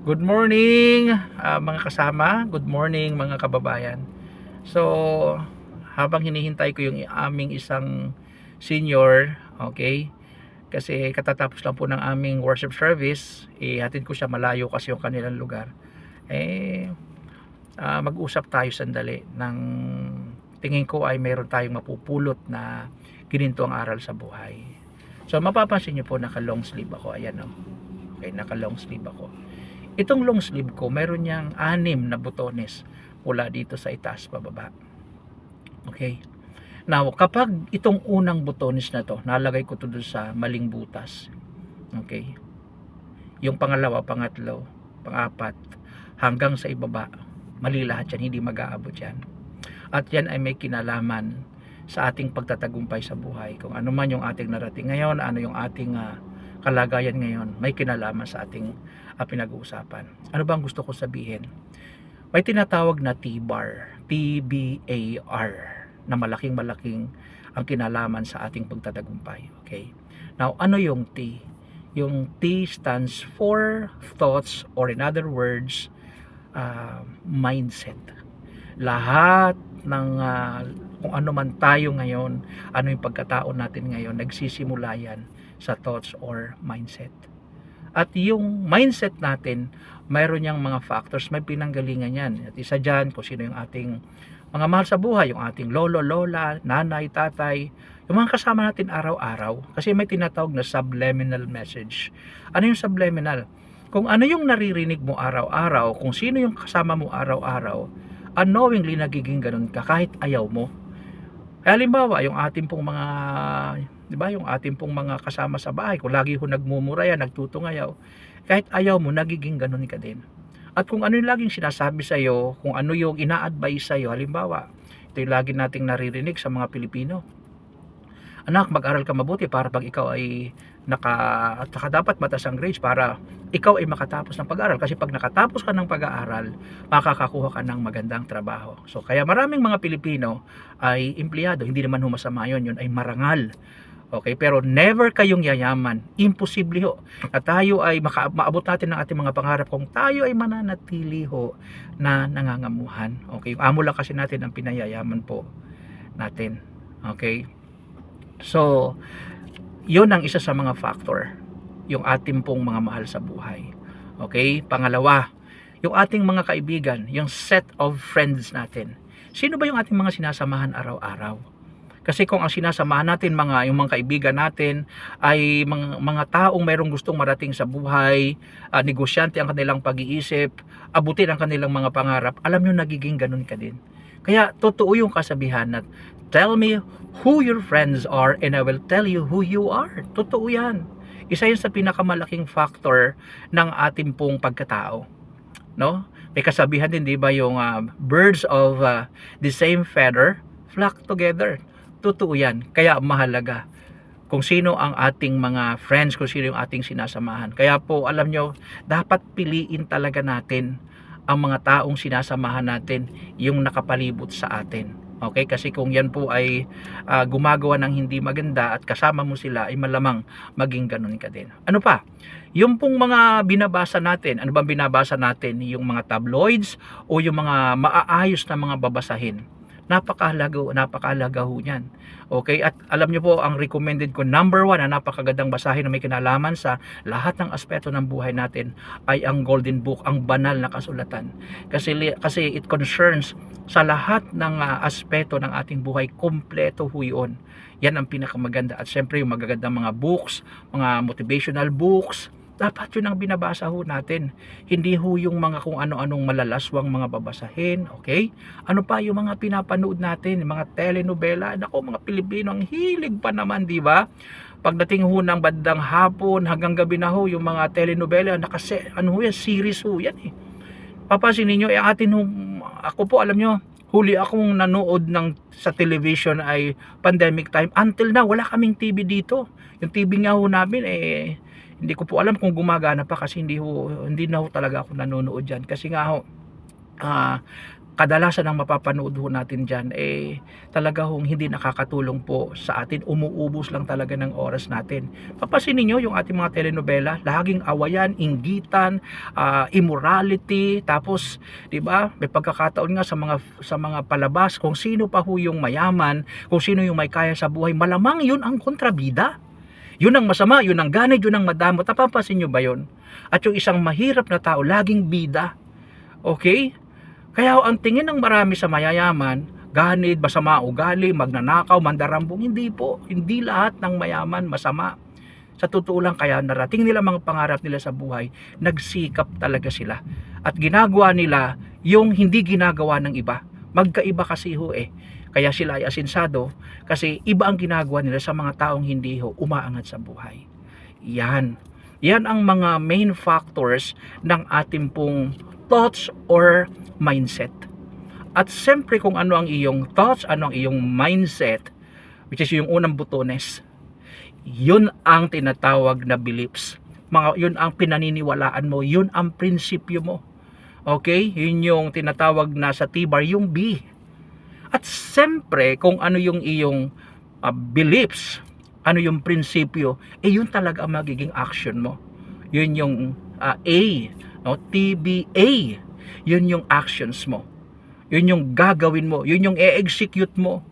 Good morning, mga kasama. Good morning, mga kababayan. So, habang hinihintay ko yung aming isang senior, okay? Kasi katatapos lang po ng aming worship service, ihatid ko siya malayo kasi yung kanilang lugar. Mag-usap tayo sandali ng tingin ko ay meron tayong mapupulot na gininto ang aral sa buhay. So, mapapansin niyo po naka long sleeve ako. Ayan, oh. Okay, naka long sleeve ako. Itong long sleeve ko, meron niyang 6 na butones mula dito sa itaas pababa. Okay. Now, kapag itong unang butones na to, nalagay ko to dun sa maling butas. Okay. Yung pangalawa, pangatlo, pangapat, hanggang sa ibaba, mali lahat yan, hindi mag-aabot yan. At yan ay may kinalaman sa ating pagtatagumpay sa buhay. Kung ano man yung ating narating ngayon, ano yung ating kalagayan ngayon, may kinalaman sa ating pinag-uusapan. Ano ba ang gusto ko sabihin? May tinatawag na T-bar, T-B-A-R, na malaking-malaking ang kinalaman sa ating pagtatagumpay. Okay? Now, ano yung T? Yung T stands for thoughts, or in other words, mindset. Lahat ng kung ano man tayo ngayon, ano yung pagkatao natin ngayon, nagsisimula yan sa thoughts or mindset. At yung mindset natin, mayroon niyang mga factors, may pinanggalingan yan. At isa dyan, kung sino yung ating mga mahal sa buhay, yung ating lolo, lola, nanay, tatay, yung mga kasama natin araw-araw. Kasi may tinatawag na subliminal message. Ano yung subliminal? Kung ano yung naririnig mo araw-araw, kung sino yung kasama mo araw-araw, unknowingly nagiging ganun ka kahit ayaw mo. Halimbawa, yung ating pong mga, 'di ba, yung ating pong mga kasama sa bahay, kung lagi ho nagmumura yan, nagtutungayaw, kahit ayaw mo, nagiging ganun ka din. At kung ano yung laging sinasabi sa iyo, kung ano yung ina-advise sa iyo, halimbawa, ito yung lagi nating naririnig sa mga Pilipino. Anak, mag-aral ka mabuti para pag ikaw ay at saka dapat mataas ang grades para ikaw ay makatapos ng pag-aaral, kasi pag nakatapos ka ng pag-aaral, makakakuha ka ng magandang trabaho. So kaya maraming mga Pilipino ay empleyado, hindi naman masama yun, yun ay marangal. Okay, pero never kayong yayaman. Imposible ho na tayo ay maabot natin ng ating mga pangarap kung tayo ay mananatili ho na nangangamuhan. Okay, amo lang kasi natin ang pinayayaman po natin. Okay, so yun ang isa sa mga factor, yung ating pong mga mahal sa buhay. Okay, pangalawa, yung ating mga kaibigan, yung set of friends natin. Sino ba yung ating mga sinasamahan araw-araw? Kasi kung ang sinasamahan natin, yung mga kaibigan natin ay mga taong mayroong gustong marating sa buhay, negosyante ang kanilang pag-iisip, abutin ang kanilang mga pangarap, alam nyo, nagiging ganun ka din. Kaya totoo yung kasabihan na tell me who your friends are and I will tell you who you are. Totoo yan. Isa yun sa pinakamalaking factor ng ating pong pagkatao. No? May kasabihan din, di ba, yung birds of the same feather flock together. Totoo yan. Kaya mahalaga kung sino ang ating mga friends, kung sino yung ating sinasamahan. Kaya po, alam nyo, dapat piliin talaga natin ang mga taong sinasamahan natin, yung nakapalibot sa atin. Okay? Kasi kung yan po ay gumagawa ng hindi maganda at kasama mo sila, ay malamang maging ganun ka din. Ano pa? Yung pong mga binabasa natin, ano bang binabasa natin? Yung mga tabloids o yung mga maaayos na mga babasahin? Napakahalaga ho niyan. Okay, at alam niyo po, ang recommended ko, number 1 na napakagandang basahin na may kinalaman sa lahat ng aspeto ng buhay natin ay ang Golden Book, ang banal na kasulatan. Kasi it concerns sa lahat ng aspeto ng ating buhay, kompleto ho yun. Yan ang pinakamaganda. At syempre yung magagandang mga books, mga motivational books, dapat yun ang binabasa ho natin. Hindi ho yung mga kung ano-anong malalaswang mga babasahin. Okay? Ano pa yung mga pinapanood natin, mga telenovela. Nako, mga Pilipino, ang hilig pa naman, di ba? Pagdating ho ng bandang hapon hanggang gabi na ho, yung mga telenovela, series ho yan eh. Papansin ninyo, ako po, alam nyo, huli akong nanood sa television ay pandemic time. Until now, wala kaming TV dito. Yung TV nga ho namin hindi ko po alam kung gumagana pa, kasi hindi na ho talaga ako nanonood dyan. Kasi nga ho, kadalasan ang mapapanood ho natin dyan, talaga hong hindi nakakatulong po sa atin. Umuubos lang talaga ng oras natin. Papansinin nyo yung ating mga telenovela, laging awayan, inggitan, immorality, tapos 'di ba, may pagkakataon nga sa mga palabas, kung sino pa ho yung mayaman, kung sino yung may kaya sa buhay, malamang yun ang kontrabida. Yun ang masama, yun ang ganid, yun ang madamot. Napapansin nyo ba yun? At yung isang mahirap na tao, laging bida. Okay? Kaya ang tingin ng marami sa mayayaman, ganid, masama ugali, magnanakaw, mandarambong, hindi po. Hindi lahat ng mayaman masama. Sa totoo lang, kaya narating nila mga pangarap nila sa buhay, nagsikap talaga sila. At ginagawa nila yung hindi ginagawa ng iba. Magkaiba kasi ho Kaya sila ay asinsado kasi iba ang ginagawa nila sa mga taong hindi ho umaangat sa buhay. Yan. Yan ang mga main factors ng ating pong thoughts or mindset. At siyempre kung ano ang iyong thoughts, ano ang iyong mindset, which is yung unang butones, yun ang tinatawag na beliefs. Yun ang pinaniniwalaan mo, yun ang prinsipyo mo. Okay? Yun yung tinatawag na sa T-bar, yung B. At siyempre, kung ano yung iyong beliefs, ano yung prinsipyo, yun talaga ang magiging action mo. Yun yung A, no? TBA. Yun yung actions mo. Yun yung gagawin mo. Yun yung i-execute mo.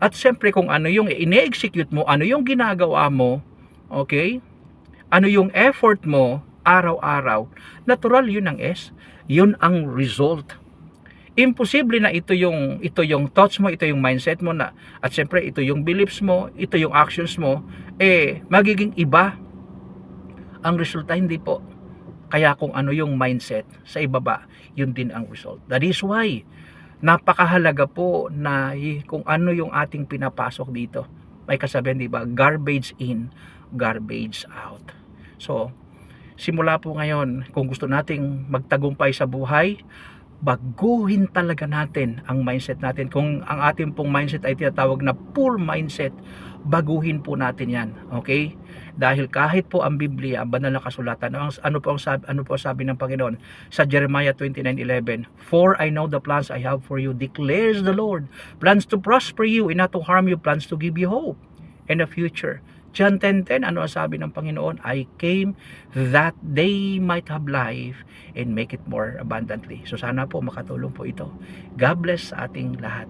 At siyempre, kung ano yung i-execute mo, ano yung ginagawa mo, okay? Ano yung effort mo, araw-araw, natural yun ang S. Yun ang result. Imposible na ito yung thoughts mo, ito yung mindset mo na, at siyempre ito yung beliefs mo, ito yung actions mo, magiging iba ang resulta. Hindi po. Kaya kung ano yung mindset sa ibaba, yun din ang result. That is why napakahalaga po na kung ano yung ating pinapasok dito. May kasabihan, di ba? Garbage in, garbage out. So, simula po ngayon, kung gusto nating magtagumpay sa buhay, baguhin talaga natin ang mindset natin. Kung ang ating pong mindset ay tinatawag na poor mindset, baguhin po natin yan. Okay? Dahil kahit po ang Biblia, ang banal na kasulatan, ano po sabi ng Panginoon sa Jeremiah 29:11, "For I know the plans I have for you, declares the Lord, plans to prosper you and not to harm you, plans to give you hope and a future." John 10:10, ano ang sabi ng Panginoon? "I came that they might have life and make it more abundantly." So sana po makatulong po ito. God bless sa ating lahat.